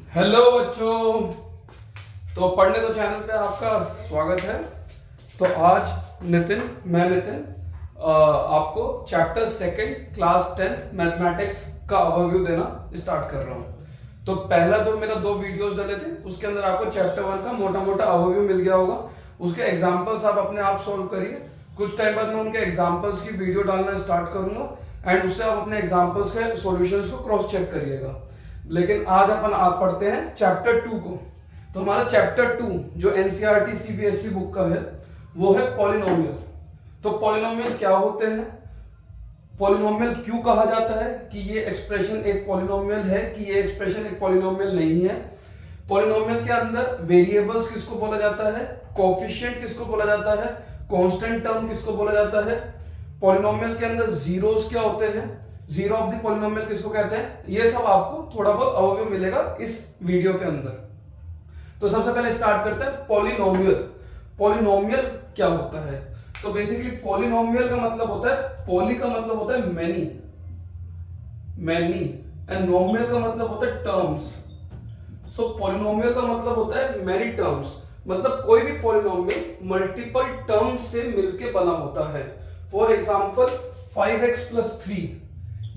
Hello बच्चों। तो पढ़ने दो चैनल पे आपका स्वागत है। तो आज मैं नितिन आपको chapter second class 10th mathematics का ओवरव्यू देना स्टार्ट कर रहा हूँ। तो पहला जो मेरा 2 वीडियोस डाले थे उसके अंदर आपको चैप्टर 1 का मोटा मोटा ओवरव्यू मिल गया होगा। उसके एग्जाम्पल्स आप अपने आप सोल्व करिए। कुछ टाइम बाद मैं उनके एग्जाम्पल्स की वीडियो डालना स्टार्ट करूंगा एंड उससे आप अपने एग्जाम्पल्स के सॉल्यूशंस को क्रॉस चेक करिएगा। लेकिन आज अपन आप पढ़ते हैं चैप्टर 2 को। तो हमारा चैप्टर 2 जो एनसीईआरटी सीबीएसई बुक का है वो है पॉलिनोमियल। तो पॉलिनोमियल क्या होते हैं, पॉलिनोमियल क्यों कहा जाता है, कि ये एक्सप्रेशन एक पॉलिनोमियल है कि ये एक्सप्रेशन एक पॉलिनोमियल नहीं है। पॉलिनोमियल के अंदर वेरिएबल्स किसको बोला जाता है, कोफिशिएंट किसको बोला जाता है, कांस्टेंट टर्म किसको बोला जाता है। पॉलिनोमियल के अंदर जीरोस क्या होते हैं, जीरो ऑफ द पॉलिनोमियल किसको कहते हैं, ये सब आपको थोड़ा बहुत ओवरव्यू मिलेगा इस वीडियो के अंदर। तो सबसे पहले स्टार्ट करते हैं पॉलिनोमियल। पॉलिनोमियल क्या होता है, तो बेसिकली पॉलिनोमियल का मतलब होता है, पॉली का मतलब होता है मैनी, एंड नोमियल का मतलब होता है टर्म्स। सो पॉलिनोमियल का मतलब होता है मैनी टर्म्स, मतलब कोई भी पॉलिनोमियल मल्टीपल टर्म्स से मिलके बना होता है। फॉर एग्जांपल 5x + 3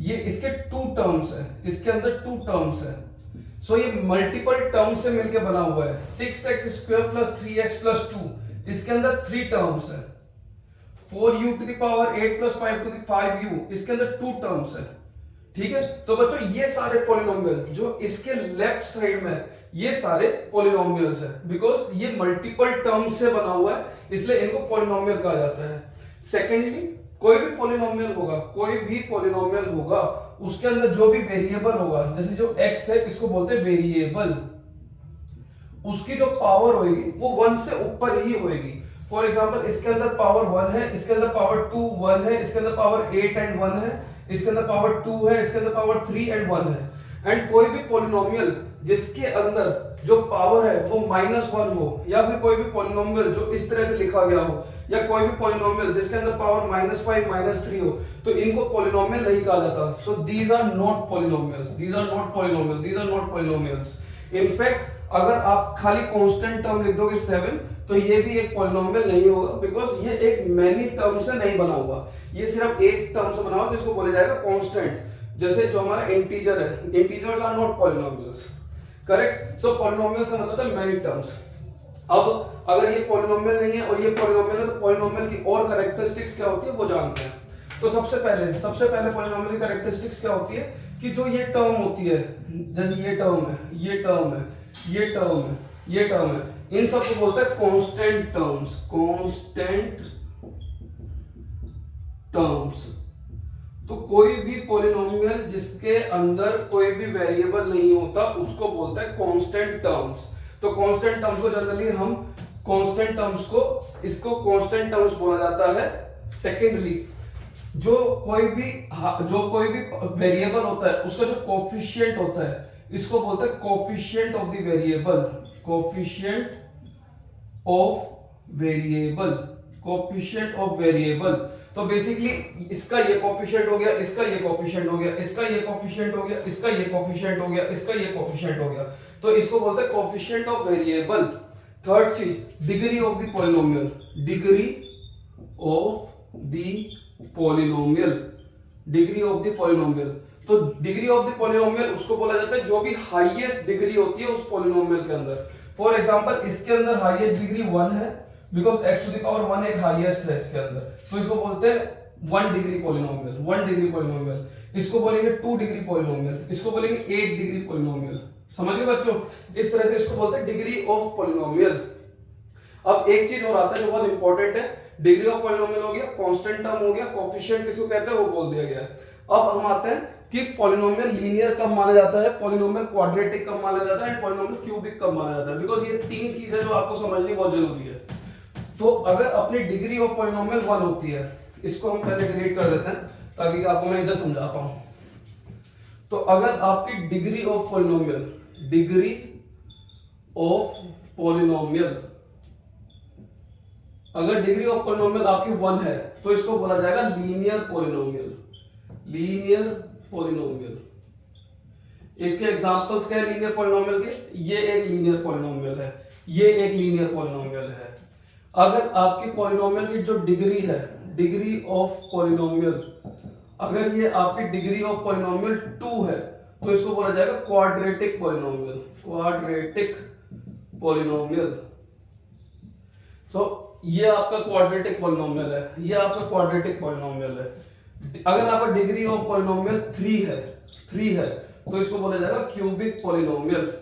ये इसके 2 टर्म्स है, इसके अंदर 2 टर्म्स है। सो ये मल्टीपल टर्म्स से मिलके बना हुआ है। 6x² + 3x + 2 इसके अंदर 3 टर्म्स है। 4u⁸ 8 + 5u इसके अंदर 2 टर्म्स है। ठीक है, तो बच्चों ये सारे पॉलिनोमियल जो इसके लेफ्ट साइड में ये सारे पॉलिनोमियल्स है, बिकॉज ये मल्टीपल टर्म्स से बना हुआ है इसलिए इनको पॉलिनोमियल कहा जाता है। सेकेंडली कोई भी पॉलिनोमियल होगा उसके अंदर जो भी वेरिएबल होगा, जैसे जो x है इसको बोलते हैं वेरिएबल, उसकी जो पावर होगी वो 1 से ऊपर ही होगी। फॉर एग्जांपल इसके अंदर पावर 1 है, इसके अंदर पावर 2 1 है, इसके अंदर पावर 8 एंड 1 है, इसके अंदर पावर 2 है, इसके अंदर पावर 3 एंड 1 है। एंड कोई भी पॉलिनोमियल जिसके अंदर जो पावर है वो -1 हो, या फिर कोई भी पॉलिनोमियल जो इस तरह से लिखा गया हो, या कोई भी पॉलिनोमियल जिसके अंदर पावर -5 -3 हो, तो इनको पॉलिनोमियल नहीं कहा जाता। So these are not polynomials. In fact अगर आप खाली कांस्टेंट टर्म लिख दोगे 7 तो ये भी एक पॉलिनोमियल नहीं होगा, बिकॉज ये एक मैनी टर्म से नहीं बना हुआ, ये सिर्फ एक टर्म से बना हुआ, तो इसको बोला जाएगा कांस्टेंट। जैसे जो हमारा इंटीजर है, integers are not polynomials, correct. So polynomials का मतलब है मैनी टर्म्स। अब अगर ये पॉलिनोमियल नहीं है और ये पॉलिनोमियल है तो पॉलिनोमियल की और कैरेक्टरिस्टिक्स क्या होती है वो जानते हैं। तो सबसे पहले पॉलिनोमियल की कैरेक्टरिस्टिक्स क्या होती है, कि जो ये टर्म होती है, जैसे ये टर्म है, ये टर्म है, ये टर्म है, ये टर्म है, इन सबको बोलते हैं कांस्टेंट टर्म्स। तो कोई भी पॉलिनोमियल जिसके अंदर कोई भी वेरिएबल नहीं होता उसको बोलते हैं कांस्टेंट टर्म्स। तो कांस्टेंट टर्म्स को जनरली हम कांस्टेंट टर्म्स को इसको कांस्टेंट टर्म्स बोला जाता है। सेकेंडली जो कोई भी वेरिएबल होता है उसका जो कोफिशिएंट होता है इसको बोलते हैं coefficient of the variable, coefficient of variable. तो बेसिकली इसका ये कोफिशिएंट हो गया, इसका ये कोफिशिएंट हो गया, इसका ये कोफिशिएंट हो गया, इसका ये कोफिशिएंट हो गया, इसका ये कोफिशिएंट हो गया, तो इसको बोलते हैं कोफिशिएंट ऑफ वेरिएबल। थर्ड चीज डिग्री ऑफ द पॉलिनोमियल, तो डिग्री ऑफ द पॉलिनोमियल उसको बोला जाता है जो भी हाईएस्ट डिग्री होती है उस पॉलिनोमियल के अंदर। फॉर एग्जांपल इसके अंदर हाईएस्ट डिग्री 1 है, बिकॉज x⁴ 1 एक हाईएस्ट है इसके अंदर, तो इसको बोलते हैं 1 डिग्री पॉलिनोमियल। इसको बोलेंगे 2 डिग्री पॉलिनोमियल, इसको बोलेंगे 8 डिग्री पॉलिनोमियल। समझ गए बच्चों, इस तरह से इसको बोलते हैं डिग्री ऑफ पॉलिनोमियल। अब एक चीज और आता है जो बहुत इंपॉर्टेंट है, डिग्री ऑफ पॉलिनोमियल हो गया, कांस्टेंट टर्म हो गया, कोफिशिएंट किसको कहते हैं वो बोल दिया गया। अब हम आते हैं कि पॉलिनोमियल लीनियर कब माना जाता है, पॉलिनोमियल क्वाड्रेटिक कब माना जाता है, पॉलिनोमियल क्यूबिक कब माना जाता है, बिकॉज ये 3 चीजें जो आपको समझनी बहुत जरूरी है। तो अगर अपनी डिग्री ऑफ पॉलिनोमियल 1 होती है, इसको हम पहले ग्रेड कर देते हैं ताकि आपको मैं इधर समझा पाऊं। तो अगर आपकी डिग्री ऑफ पॉलिनोमियल अगर डिग्री ऑफ पॉलिनोमियल आपकी 1 है तो इसको बोला जाएगा लीनियर पॉलिनोमियल। इसके एग्जांपल्स क्या है लीनियर पॉलिनोमियल के? ये एक लीनियर पॉलिनोमियल है, ये एक लीनियर पॉलिनोमियल है। अगर आपकी पॉलिनोमियल की जो डिग्री है, डिग्री ऑफ पॉलिनोमियल, अगर ये आपकी डिग्री ऑफ पॉलिनोमियल 2 है तो इसको बोला जाएगा क्वाड्रेटिक पॉलिनोमियल, क्वाड्रेटिक पॉलिनोमियल। सो ये आपका क्वाड्रेटिक पॉलिनोमियल है, ये आपका क्वाड्रेटिक पॉलिनोमियल है। अगर आपका डिग्री ऑफ पॉलिनोमियल 3 है तो इसको बोला जाएगा क्यूबिक पॉलिनोमियल।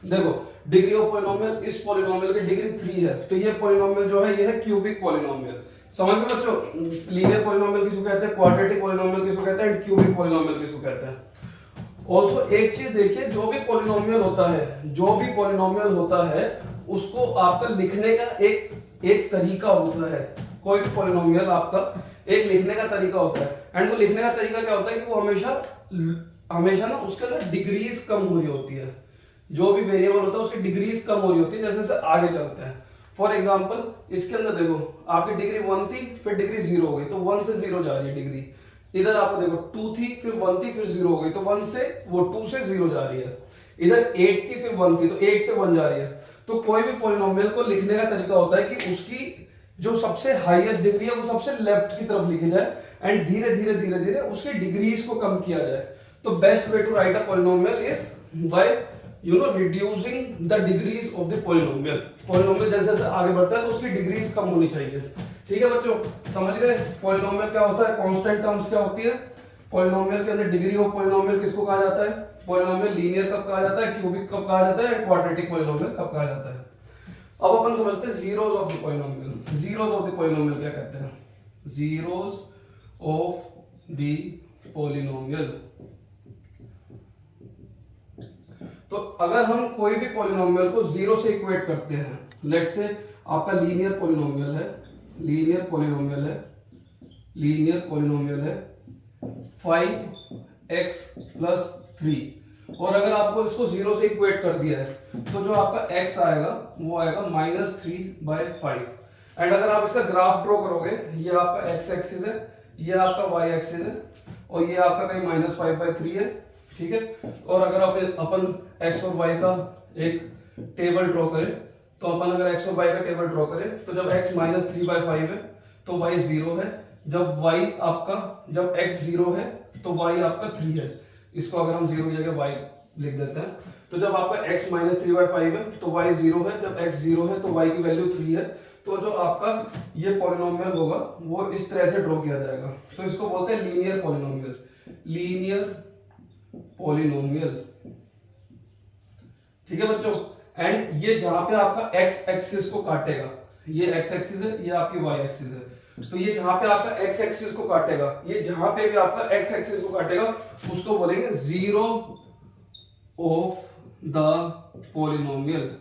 देखो डिग्री ऑफ पॉलिनोमियल, इस पॉलिनोमियल की डिग्री 3 है तो ये पॉलिनोमियल जो है ये है क्यूबिक पॉलिनोमियल। समझ गए बच्चों? लीनियर पॉलिनोमियल किसको कहते हैं, क्वाड्रेटिक पॉलिनोमियल किसको कहते हैं, एंड क्यूबिक पॉलिनोमियल किसको कहते हैं। ऑल्सो एक चीज देखिए, जो भी पॉलिनोमियल होता है उसको आपका लिखने का एक तरीका होता है। कोई भी पॉलिनोमियल आपका एक लिखने का तरीका होता है, एंड वो लिखने का तरीका क्या होता है कि वो हमेशा ना उसके अंदर डिग्रीज कम हो रही होती है। जो भी वेरिएबल होता है उसकी डिग्रीज कम हो रही होती है जैसे जैसे आगे चलते हैं। फॉर एग्जाम्पल इसके अंदर देखो आपकी डिग्री 1 थी, फिर डिग्री 0 हो गई तो 1 से 0 जा रही है डिग्री। इधर आपको देखो 2 थी, फिर 1 थी, फिर 0 हो गई तो 2 से 0 जा रही है। इधर 8 थी, फिर 1 थी तो 8 से 1 जा रही है। तो कोई भी पॉलिनोमियल को लिखने का तरीका होता है कि उसकी जो सबसे हाईएस्ट डिग्री है वो सबसे लेफ्ट की तरफ लिखी जाए, एंड धीरे धीरे उसकी डिग्रीज को कम किया जाए। तो best way to write a polynomial is by reducing the degrees of the polynomial. Polynomial जैसे जैसे आगे बढ़ता है तो उसकी डिग्रीज कम होनी चाहिए। ठीक है बच्चों, समझ गए? पॉलिनोमियल क्या होता है, कांस्टेंट टर्म्स क्या होती है, पॉलिनोमियल के अंदर डिग्री ऑफ पॉलिनोमियल किसको कहा जाता है, पॉलिनोमियल लीनियर कब कहा जाता है, क्यूबिक कब कहा जाता है, क्वाड्रेटिक पॉलिनोमियल कब कहा जाता है। अब अपन समझते हैं zeros of the polynomial. Zeros of the polynomial क्या कहते हैं, जीरोस ऑफ द पॉलिनोमियल। तो अगर हम कोई भी पॉलिनोमियल को 0 से इक्वेट करते हैं, लेट्स से आपका लीनियर पॉलिनोमियल है 5x + 3, और अगर आपको इसको 0 से इक्वेट कर दिया है तो जो आपका x आएगा वो आएगा -3/5। एंड अगर आप इसका ग्राफ ड्रॉ करोगे, ये आपका x एक्सिस है, ये आपका y एक्सिस है, और ये आपका कहीं -5/3 है। ठीक है, और अगर अपन x और y का एक टेबल ड्रॉ करें तो अपन अगर x और y का टेबल ड्रॉ करें तो जब x -3/5 है तो y 0 है, जब x 0 है तो y आपका 3 है। इसको अगर हम 0 की जगह y लिख देते हैं, तो जब आपका x -3/5 है तो y 0 है, जब x 0 है तो y की वैल्यू 3 है। तो जो आपका ये पॉलिनोमियल होगा वो इस तरह से ड्रॉ किया जाएगा। तो इसको बोलते हैं लीनियर पॉलिनोमियल। ठीक है बच्चों, एंड ये जहां पे आपका x एक्सिस को काटेगा, ये x एक्सिस है, ये आपकी y एक्सिस है, तो ये जहां पे आपका x एक्सिस को काटेगा, ये जहां पे भी आपका x एक्सिस को काटेगा उसको बोलेंगे जीरो ऑफ द पॉलिनोमियल।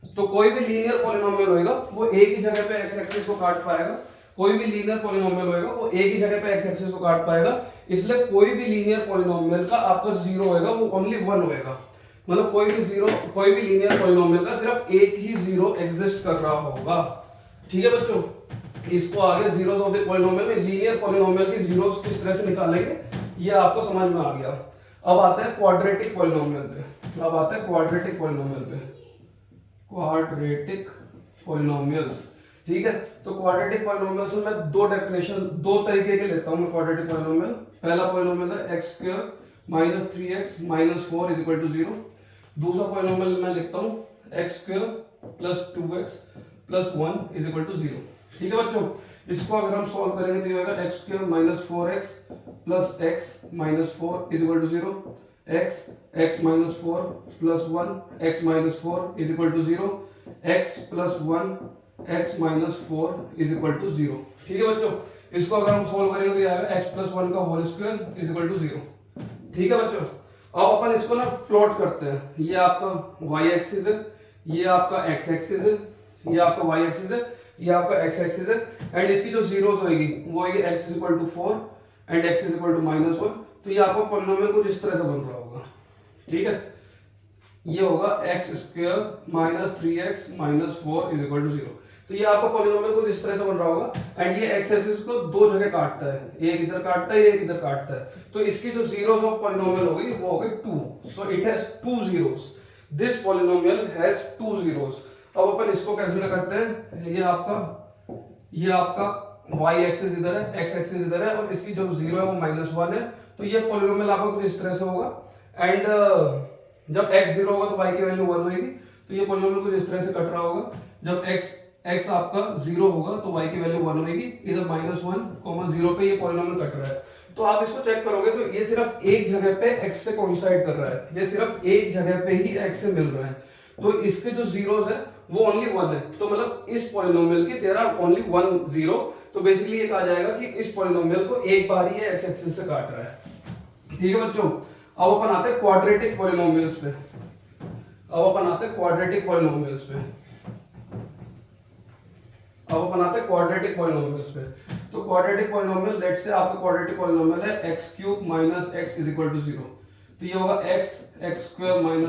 तो कोई भी लीनियर पॉलिनोमियल होगा वो एक ही जगह पे x एक्सिस को काट पाएगा, कोई भी लीनियर पॉलिनोमियल होगा वो एक ही जगह पे x एक्सिस को काट पाएगा। इसलिए कोई भी लीनियर पॉलिनोमियल का आपका 0 होगा वो ओनली 1 होगा, मतलब कोई भी लीनियर पॉलिनोमियल का सिर्फ एक ही 0 एग्जिस्ट कर रहा होगा। ठीक है बच्चों, इसको आगे जीरोस ऑफ द पॉलिनोमियल में लीनियर पॉलिनोमियल की जीरोस किस तरह से निकालेंगे ये आपको समझ में आ गया। अब आता है क्वाड्रेटिक पॉलिनोमियल पे, क्वाड्रेटिक पॉलिनोमियल्स। ठीक है, तो क्वाड्रेटिक पॉलिनोमियल्स में मैं दो तरीके के लेता हूं मैं क्वाड्रेटिक पॉलिनोमियल। पहला पॉलिनोमियल है x² - 3x - 4 = 0। दूसरा पॉलिनोमियल मैं लिखता हूं x² + 2x + 1 = 0। ठीक है बच्चों, इसको अगर हम सॉल्व करेंगे तो ये होगा x² - 4x + x - 4 = 0, x - 4 + 1 x - 4 = 0, x + 1 x - 4 = 0। ठीक है बच्चों, इसको अगर हम सॉल्व करेंगे तो ये आएगा x + 1 का होल स्क्वायर = 0। ठीक है बच्चों, अब अपन इसको ना प्लॉट करते हैं। ये आपका y एक्सिस है, ये आपका x एक्सिस है, ये आपका y एक्सिस है, ये आपका x एक्सिस है, एंड इसकी जो जीरोस होगी वो होगी x = 4 एंड x = -1। तो ये आपका पॉलिनोमियल कुछ इस तरह से बन रहा होगा। ठीक है, ये होगा x² - 3x - 4 = 0। तो ये आपका पॉलिनोमियल कुछ इस तरह से बन रहा होगा एंड ये एक्स एक्सिस को दो जगह काटता है, एक इधर काटता है, एक इधर काटता है। तो इसकी जो जीरोस ऑफ पॉलिनोमियल होगी वो होगी 2, so it has 2 zeros. This polynomial has 2 zeros. अब अपन इसको कंसीडर करते हैं, ये आपका y एक्सिस इधर है, x एक्सिस इधर है और इसकी जो जीरो है वो -1 है। तो ये पॉलिनोमियल आपका कुछ इस तरह से होगा एंड जब x 0 होगा तो y की वैल्यू 1 होगी। तो ये पॉलिनोमियल कुछ इस तरह से कट रहा होगा। जब x आपका 0 होगा तो y की वैल्यू 1 होगी। इधर -1, 0 पे ये पॉलिनोमियल कट रहा है। तो आप इसको चेक करोगे तो ये सिर्फ एक जगह पे x से कोइंसाइड कर रहा है, ये सिर्फ एक जगह पे ही x से मिल रहा है। तो इसके जो जीरोस है वो ओनली 1 है। तो मतलब इस पॉलिनोमियल के देयर आर ओनली 1 0। तो बेसिकली ये कहा जाएगा कि इस पॉलिनोमियल को एक बार ही x एक्सिस से काट रहा है। ठीक है बच्चों, अब अपन आते हैं क्वाड्रेटिक पॉलिनोमियल्स पे। तो क्वाड्रेटिक पॉलिनोमियल, लेट्स से आपका क्वाड्रेटिक पॉलिनोमियल है x³ - x = 0। तो ये होगा x² - 1 =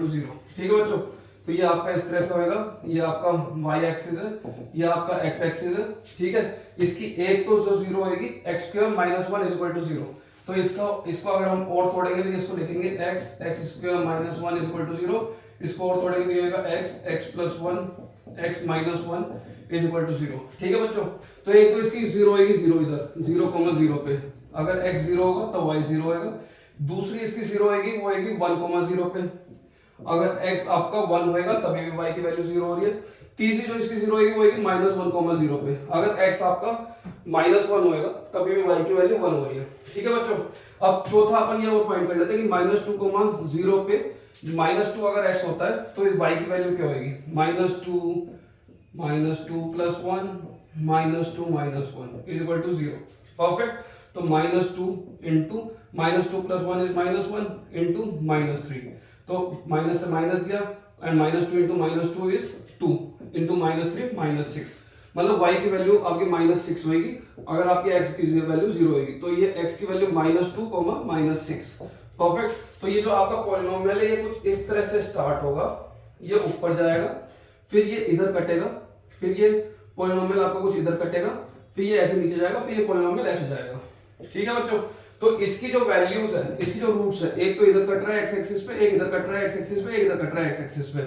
0। ठीक है बच्चों, तो ये आपका इस तरह से होगा। ये आपका y एक्सिस है, ये आपका x एक्सिस है। ठीक है, इसकी एक तो जो 0 होगी x² - 1 = 0। तो इसको अगर हम और तोड़ेंगे तो इसको लिखेंगे x² - 1 = 0। इसको और तोड़ेंगे तो ये होगा x + 1 x - 1 = 0। ठीक है बच्चों, तो एक तो इसकी 0 होगी, 0 इधर 0,0 पे, अगर x 0 होगा तो y 0 होगा। दूसरी इसकी 0 होगी, वो होगी 1,0 पे, अगर x आपका 1 होएगा तभी भी y की वैल्यू 0 हो रही है। तीसरी जो इसकी 0 होगी वो होगी -1,0 पे, अगर x आपका -1 होएगा तभी भी y की वैल्यू 1 हो रही है। ठीक है बच्चों, अब चौथा अपन ये वो फाइंड कर लेते हैं कि -2,0 पे -2 अगर x होता है तो इस y की वैल्यू क्या होगी, -2 + 1 -2 - 1 = 0। परफेक्ट, तो -2 * -2 + 1 is -1 * -3। तो माइनस से माइनस गया एंड -2 * -2 is 2 * -3 -6। मतलब y की वैल्यू आपकी -6 होगी अगर आपकी x की वैल्यू 0 होगी। तो ये x की वैल्यू -2, -6। परफेक्ट, तो ये जो आपका पॉलिनोमियल है ये कुछ इस तरह से स्टार्ट होगा, ये ऊपर जाएगा, फिर ये इधर कटेगा, फिर ये पॉलिनोमियल आपका कुछ इधर कटेगा, फिर ये ऐसे नीचे जाएगा, फिर ये पॉलिनोमियल ऐसे जाएगा। ठीक है बच्चों, तो इसकी जो वैल्यूज है, इसकी जो रूट्स है, एक तो इधर कट रहा है x एक्सिस पे, एक इधर कट रहा है x एक्सिस पे, एक इधर कट रहा है x एक्सिस पे।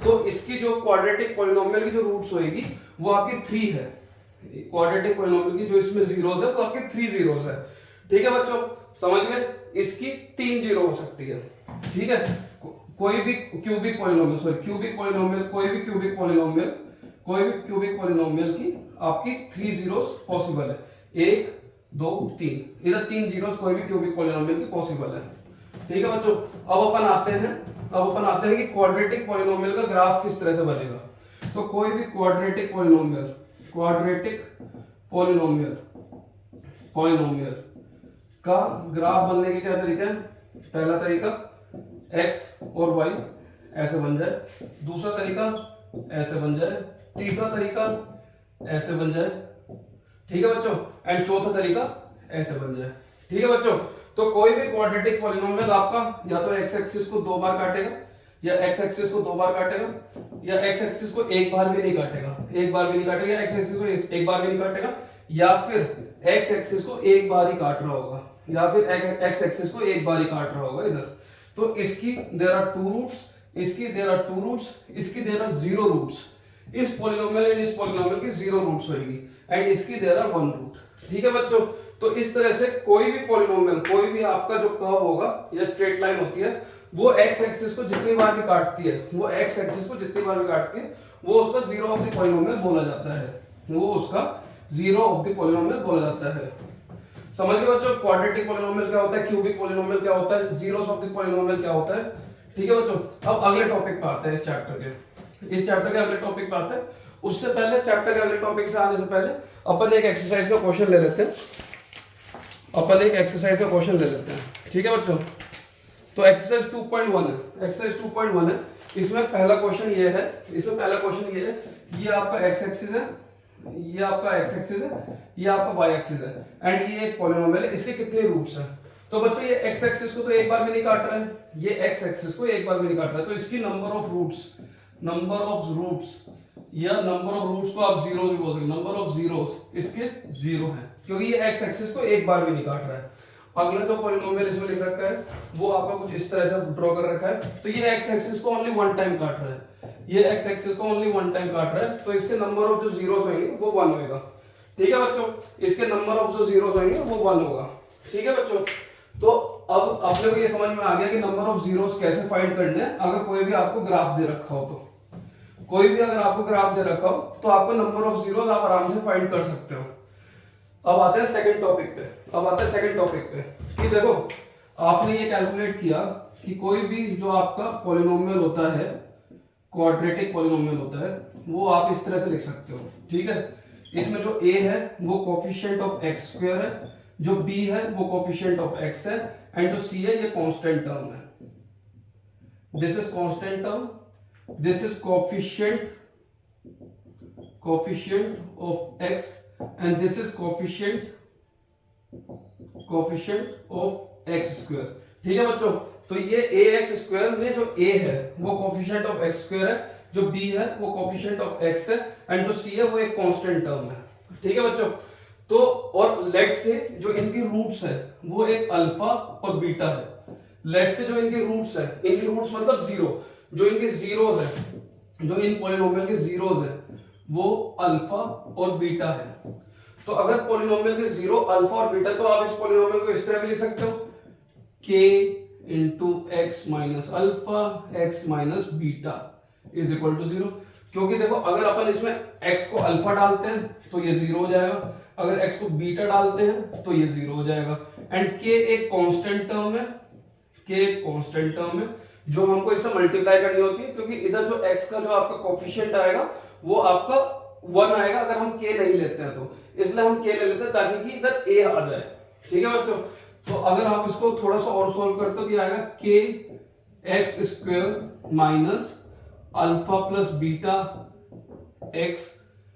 तो इसकी जो क्वाड्रेटिक पॉलिनोमियल की जो रूट्स होएगी वो आपकी 3 है। क्वाड्रेटिक पॉलिनोमियल की जो इसमें जीरोस है वो आपकी 3 जीरोस है। ठीक है बच्चों, समझ गए, इसकी 3 जीरो हो सकती है। ठीक है, कोई भी क्यूबिक पॉलिनोमियल की आपकी 3 जीरोस पॉसिबल है, 1 2 3, इधर 3 जीरोस कोई भी क्यूबिक पॉलिनोमियल की पॉसिबल है। ठीक है बच्चों, अब अपन आते हैं कि क्वाड्रेटिक पॉलिनोमियल का ग्राफ किस तरह से बनेगा। तो कोई भी क्वाड्रेटिक पॉलिनोमियल का ग्राफ बनने के क्या तरीका है। पहला तरीका x और y ऐसे बन जाए, दूसरा तरीका ऐसे बन जाए, तीसरा तरीका ऐसे बन जाए। ठीक है बच्चों, एंड चौथा तरीका ऐसे बन जाए। ठीक है बच्चों, तो कोई भी क्वाड्रेटिक पॉलिनोमियल आपका या तो x एक्सिस को 2 बार काटेगा, या x एक्सिस को 2 बार काटेगा, या x एक्सिस को एक बार भी नहीं काटेगा, या x एक्सिस को एक बार भी नहीं काटेगा, या फिर x एक्सिस को एक बार ही काट रहा होगा, या फिर x एक्सिस को एक बार ही काट रहा होगा इधर। तो इसकी देयर आर 2 रूट्स, इसकी देयर आर 2 रूट्स, इसकी देयर आर 0 रूट्स। इस पॉलिनोमियल एंड इस पॉलिनोमियल की 0 रूट्स होगी एंड इसकी देयर आर 1 रूट। ठीक है बच्चों, तो इस तरह से कोई भी पॉलिनोमियल, कोई भी आपका जो कर्व होगा या स्ट्रेट लाइन होती है, वो x एक्सिस को जितनी बार भी काटती है, वो उसका जीरो ऑफ द पॉलिनोमियल बोला जाता है, समझ गए बच्चों। क्वाड्रेटिक पॉलिनोमियल क्या होता है, क्यूबिक पॉलिनोमियल क्या होता है, जीरोस ऑफ द पॉलिनोमियल क्या होता है। ठीक है बच्चों, अब अगले टॉपिक पे आते हैं, इस चैप्टर के अगले टॉपिक पे आते हैं। उससे पहले चैप्टर के अगले टॉपिक से आने से पहले अपन एक एक्सरसाइज का क्वेश्चन ले लेते हैं। ठीक है बच्चों, तो एक्सरसाइज 2.1 है। इसमें पहला क्वेश्चन ये है, ये आपका x एक्सिस है, ये आपका y एक्सिस है एंड ये एक पॉलिनोमियल है। इसके कितने रूट्स हैं। तो बच्चों ये x एक्सिस को तो एक बार भी नहीं काट रहा है, ये x एक्सिस को एक बार भी नहीं काट रहा है, तो इसकी नंबर ऑफ रूट्स या नंबर ऑफ रूट्स को आप जीरो भी बोल सकते, नंबर ऑफ जीरोस इसके जीरो है क्योंकि ये एक्स एक्सिस को एक बार भी नहीं काट रहा है। अगला जो पॉलिनोमियल इसमें लिख रखा है वो आपका कुछ इस तरह से ड्रॉ कर रखा है, तो ये एक्स एक्सिस को ओनली वन टाइम काट रहा है, ये एक्स एक्सिस को ओनली वन टाइम काट रहा है, तो इसके नंबर ऑफ जो जीरोस होंगे वो वन होगा। ठीक है बच्चों, इसके नंबर ऑफ जो जीरोस होंगे वो वन होगा। ठीक है बच्चों, तो अब आप लोग ये समझ में आ गया कि नंबर ऑफ जीरोस कैसे फाइंड करने हैं। अगर कोई भी आपको ग्राफ दे रखा हो तो कोई भी अगर आपको ग्राफ दे रखा हो तो आपको नंबर ऑफ जीरोस आप आराम से फाइंड कर सकते हो। अब आते हैं सेकंड टॉपिक पे कि देखो आपने ये कैलकुलेट किया कि कोई भी जो आपका पॉलिनोमियल होता है, क्वाड्रेटिक पॉलिनोमियल होता है, वो आप इस तरह से लिख सकते हो। ठीक है, इसमें जो a है वो कोफिशिएंट ऑफ x स्क्वायर है, जो b है वो कोफिशिएंट ऑफ x है, एंड जो c है ये कांस्टेंट टर्म है। This is constant term, this is coefficient of x and this is coefficient of x square. ठीक है बच्चों, तो ये ax स्क्वायर में जो a है वो कोफिशिएंट ऑफ x स्क्वायर है, जो b है वो कोफिशिएंट ऑफ x है, एंड जो c है वो एक कांस्टेंट टर्म है। ठीक है बच्चों, तो और लेट से जो इनकी रूट्स है वो एक अल्फा और बीटा है। लेट से जो इनकी रूट्स है, इनकी रूट्स मतलब जीरो, जो इनके जीरोस है, जो इन पॉलिनोमियल के जीरोस है वो अल्फा और बीटा है। तो अगर पॉलिनोमियल के जीरो अल्फा और बीटा, तो आप इस पॉलिनोमियल को इस तरह भी लिख सकते हो k into x minus alpha x minus beta is equal to zero. क्योंकि देखो अगर अपन इसमें x को अल्फा डालते हैं तो ये जीरो हो जाएगा, अगर x को बीटा डालते हैं तो ये जीरो हो जाएगा, एंड k एक कांस्टेंट टर्म है, k एक कांस्टेंट टर्म है जो हमको इससे मल्टीप्लाई करनी होती है, क्योंकि इधर जो x का जो आपका कोफिशिएंट आएगा वो आपका वन आएगा अगर हम k नहीं लेते हैं, तो इसलिए हम k ले लेते हैं ताकि कि इधर a आ जाए। ठीक है बच्चों, तो अगर आप इसको थोड़ा सा और सोल्व करते हो तो ये आएगा k x square minus alpha plus beta x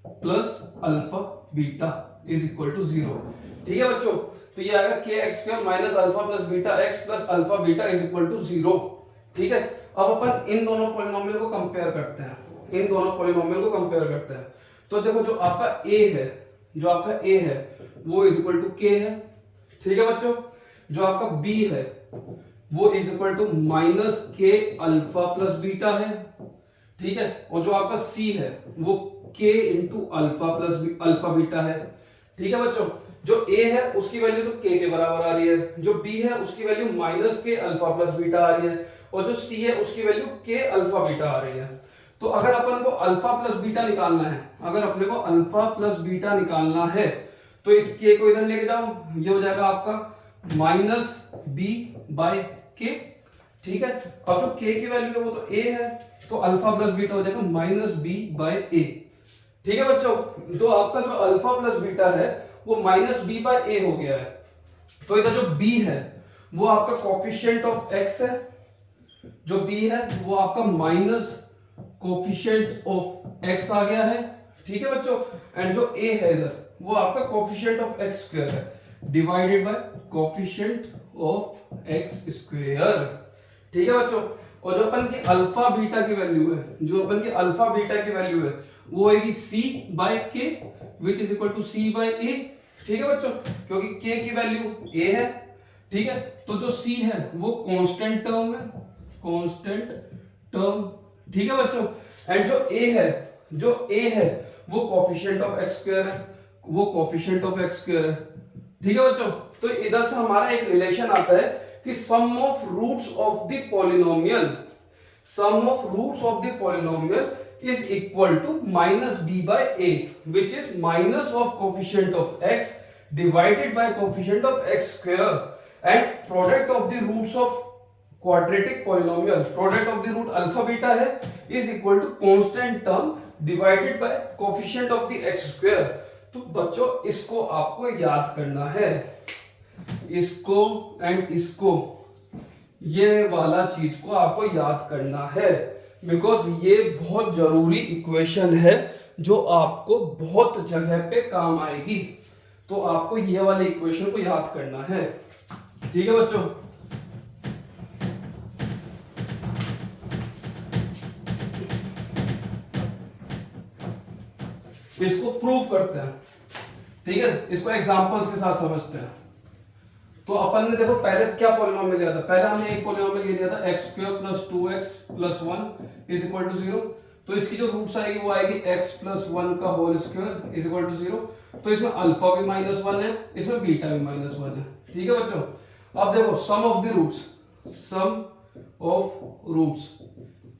plus alpha beta is equal to zero. ठीक है बच्चों, तो ये आएगा k x square minus alpha plus beta x plus alpha beta is equal to zero. ठीक है, अब अपन इन दोनों पॉलिनोमियल को कंपेयर करते हैं, इन दोनों पॉलिनोमियल को कंपेयर करते हैं। तो देखो जो आपका a है, जो आपका a है वो इज इक्वल टू k है। ठीक है बच्चों, जो आपका b है वो इज इक्वल टू माइनस के अल्फा प्लस बीटा है। ठीक है, और जो आपका c है वो k into alpha plus alpha beta है। ठीक है बच्चों, जो a है उसकी वैल्यू तो k के बराबर आ रही है, जो b है उसकी वैल्यू माइनस के अल्फा प्लस बीटा आ रही है, और जो c है उसकी वैल्यू k अल्फा बीटा आ रही है। तो अगर अपन को अल्फा प्लस बीटा निकालना है, अगर अपने को अल्फा प्लस बीटा निकालना है तो इस k को इधर लेके जाओ, ये हो जाएगा आपका माइनस b बाय k। ठीक है, अब जो k की वैल्यू है वो तो a है, तो अल्फा प्लस बीटा हो जाएगा माइनस b बाय a। ठीक है बच्चों, तो आपका जो अल्फा प्लस बीटा है वो माइनस b बाय a हो गया है। तो इधर जो b है वो आपका कोफिशिएंट ऑफ x है, जो b है वो आपका माइनस कोफिशिएंट ऑफ x आ गया है। ठीक है बच्चों, एंड जो a है इधर वो आपका कोफिशिएंट ऑफ x स्क्वायर है divided by coefficient of x square. ठीक है बच्चों, और जो अपन की अल्फा बीटा की वैल्यू है, जो अपन की अल्फा बीटा की वैल्यू है वो होगी c by k which is equal to c by a। ठीक है बच्चों, क्योंकि k की वैल्यू a है। ठीक है, तो जो c है वो कांस्टेंट टर्म है, कांस्टेंट टर्म। ठीक है बच्चों, एंड जो a है, जो a है वो कोफिशिएंट ऑफ x स्क्वायर है, वो कोफिशिएंट ऑफ x स्क्वायर है। ठीक है बच्चों, तो इधर से हमारा एक रिलेशन आता है कि sum of roots of the polynomial, sum of roots of the polynomial is equal to minus b by a, which is minus of coefficient of x divided by coefficient of x square, and product of the roots of quadratic polynomial, product of the root alpha beta है is equal to constant term divided by coefficient of the x square। तो बच्चों इसको आपको याद करना है, इसको and इसको, ये वाला चीज को आपको याद करना है, बिकॉज ये बहुत जरूरी इक्वेशन है जो आपको बहुत जगह पे काम आएगी। तो आपको ये वाले इक्वेशन को याद करना है। ठीक है बच्चों, इसको प्रूव करते हैं, ठीक है। इसको एग्जांपल्स के साथ समझते हैं। तो अपन ने देखो पहले क्या पॉलिनोमियल लिया था, पहले हमने एक पॉलिनोमियल लिया था x² + 2x + 1 = 0। तो इसकी जो रूट्स आएगी वो आएगी x + 1 का होल स्क्वायर = 0। तो इसमें अल्फा भी -1 है, इसमें बीटा भी -1 है, ठीक है बच्चों। अब देखो sum of the roots, sum of roots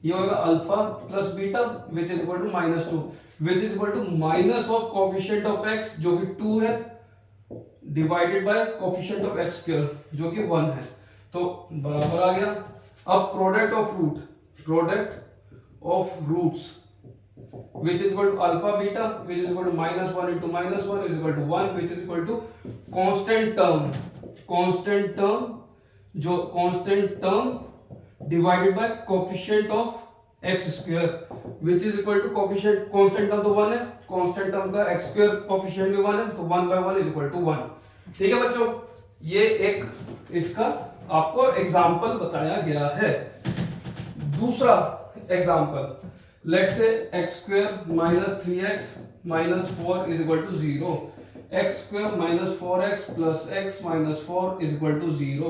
ये होगा alpha plus beta which is equal to -2 which is equal to minus of coefficient of x जो कि 2 है divided by coefficient of x square जो कि 1 है, तो बराबर आ गया। अब product of roots which is equal to alpha beta which is equal to -1 into -1 is equal to 1 which is equal to constant term divided by coefficient of x square which is equal to coefficient constant term तो 1 है, constant term का x square coefficient भी 1 है, तो 1/1 is equal to 1। ठीक है बच्चों, ये एक इसका आपको एग्जाम्पल बताया गया है। दूसरा example, let's say x² - 3x - 4 is equal to 0, x² - 4x plus x - 4 is equal to 0,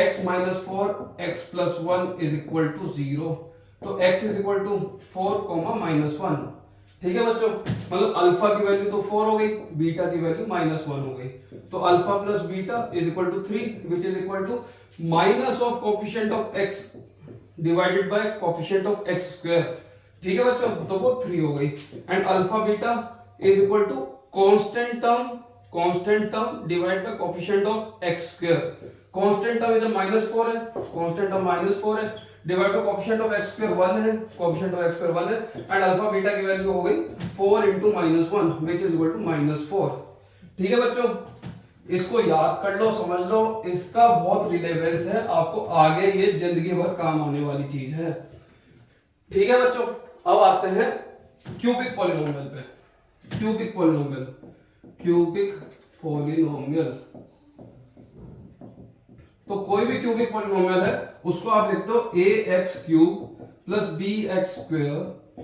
x - 4 x plus 1 is equal to 0, तो x is equal to 4, -1। ठीक है बच्चों, मतलब अल्फा की वैल्यू तो 4 हो गई, बीटा की वैल्यू -1 हो गई, तो alpha plus beta is equal to 3 which is equal to minus of coefficient of x divided by coefficient of x square. ठीक है बच्चों, तो वो 3 हो गई। And alpha beta is equal to constant term divide by coefficient of x square. Constant term इधर -4 है, constant term -4 है, divide by coefficient of x square 1 है, कोफिशिएंट ऑफ x स्क्वायर 1 है, एंड अल्फा बीटा की value हो गई 4 into -1 which is equal to -4। ठीक है बच्चों, इसको याद कर लो, समझ लो, इसका बहुत रिलेवेंस है, आपको आगे ये जिंदगी भर काम आने वाली चीज है। ठीक है बच्चों, अब आते हैं क्यूबिक पॉलिनोमियल पे। क्यूबिक पॉलिनोमियल तो कोई भी क्यूबिक पॉलिनोमियल है उसको आप लिखते हो ax³ + bx²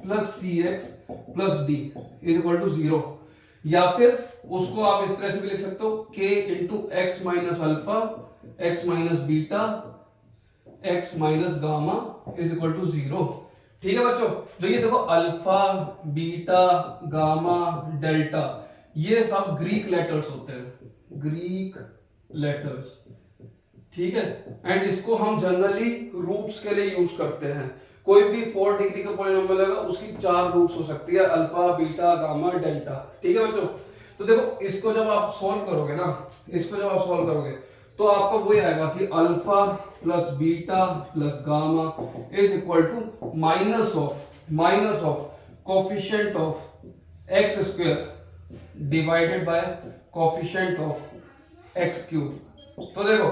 + cx + d = 0, या फिर उसको आप इस तरह से भी लिख सकते हो k × x - alpha x - beta x - gamma = 0। ठीक है बच्चों, जो ये देखो अल्फा बीटा गामा डेल्टा ये सब ग्रीक लेटर्स होते हैं, ग्रीक लेटर्स। ठीक है, एंड इसको हम जनरली रूट्स के लिए यूज करते हैं। कोई भी 4 डिग्री का पॉलिनोमियल होगा उसकी 4 रूट्स हो सकती है, अल्फा बीटा गामा डेल्टा। ठीक है बच्चों, तो देखो इसको जब आप सॉल्व करोगे ना, तो आपको वही आएगा कि alpha plus beta plus gamma is equal to minus of coefficient of x square divided by coefficient of x³। तो देखो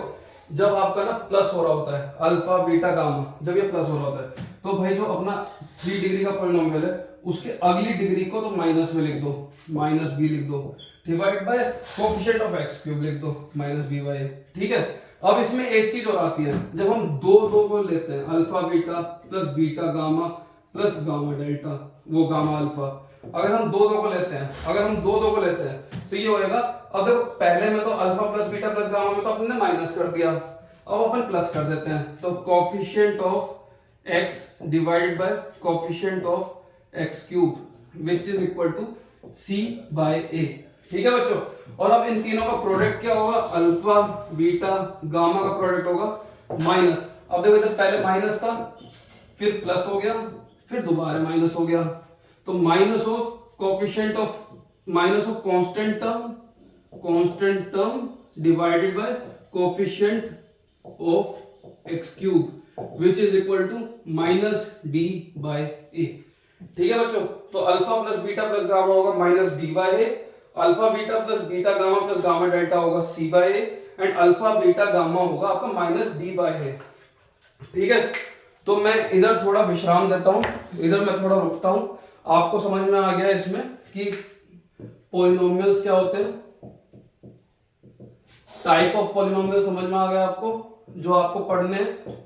जब आपका ना प्लस हो रहा होता है, अल्फा बीटा गामा जब ये प्लस हो रहा होता है, तो भाई जो अपना 3 डिग्री का पॉलिनोमियल है उसके अगली डिग्री को तो माइनस में लिख दो, -b लिख दो, divide by coefficient of x³ लिख दो, -b/a। ठीक है, अब इसमें एक चीज और आती है, जब हम दो को लेते हैं, alpha beta plus beta gamma plus gamma delta, वो गामा अल्फा, अगर हम दो को लेते हैं तो ये होएगा। अब देखो पहले में तो alpha plus beta plus gamma में तो अपने माइनस कर दिया, अब अपन प्लस कर देते हैं, तो coefficient of x divided by coefficient of x³ which is equal to c/a। ठीक है बच्चों, और अब इन तीनों का प्रोडक्ट क्या होगा, अल्फा बीटा गामा का प्रोडक्ट होगा माइनस। अब देखो इधर पहले माइनस था, फिर प्लस हो गया, फिर दोबारा माइनस हो गया, तो minus of coefficient of constant term divided by coefficient of x³ which is equal to -d/a। ठीक है बच्चों, तो alpha plus beta plus gamma होगा -d/a, alpha beta plus beta gamma plus gamma delta होगा c/a, and alpha beta gamma होगा आपका -d/a। ठीक है, तो मैं इधर थोड़ा विश्राम देता हूं, इधर मैं थोड़ा रुकता हूं, आपको समझ में आ गया इसमें कि पॉलिनोमियल्स क्या होते हैं, टाइप ऑफ पॉलिनोमियल समझ में आ गया आपको, जो आपको पढ़ने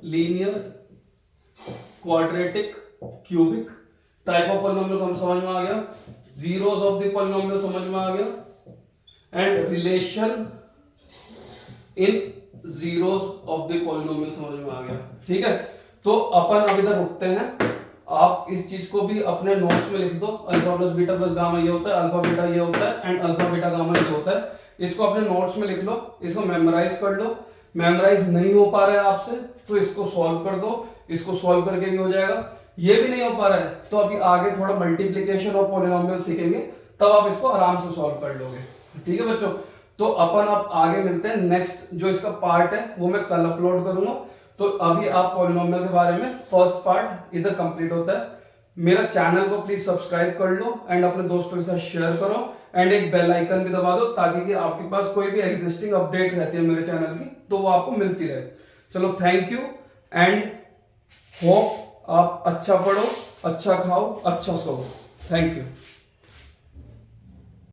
linear, quadratic, cubic, type of polynomial हम समझ में आ गया, जीरोस ऑफ द पॉलिनोमियल समझ में आ गया, and relation in zeros of the polynomial समझ में आ गया। ठीक है, तो अपन अब इधर रुकते हैं। आप इस चीज को भी अपने नोट्स में लिख दो, alpha plus beta plus gamma ये होता है, अल्फा बीटा ये होता है, एंड अल्फा बीटा गामा ये होता है। इसको अपने नोट्स में लिख लो, इसको मेमोराइज कर लो। मेमोराइज नहीं हो पा रहा है आपसे तो इसको सॉल्व कर दो, इसको सॉल्व करके भी हो जाएगा। ये भी नहीं हो पा रहा है तो अभी आगे थोड़ा मल्टीप्लीकेशन ऑफ पॉलिनोमियल सीखेंगे, तब आप इसको आराम से सॉल्व कर लोगे। ठीक है बच्चों, तो अपन आप आगे मिलते हैं। नेक्स्ट जो इसका पार्ट है वो मैं कल अपलोड करूंगा। तो अभी आप पॉलिनोमियल के बारे में फर्स्ट पार्ट इधर कंप्लीट होता है। मेरा चैनल को प्लीज सब्सक्राइब कर लो एंड अपने दोस्तों के साथ शेयर करो, एंड एक बेल आइकन भी दबा दो ताकि कि आपके पास कोई भी एग्जिस्टिंग अपडेट रहती है मेरे चैनल की तो वो आपको मिलती रहे। चलो, थैंक यू एंड होप आप अच्छा पढ़ो, अच्छा खाओ, अच्छा सो। Thank you.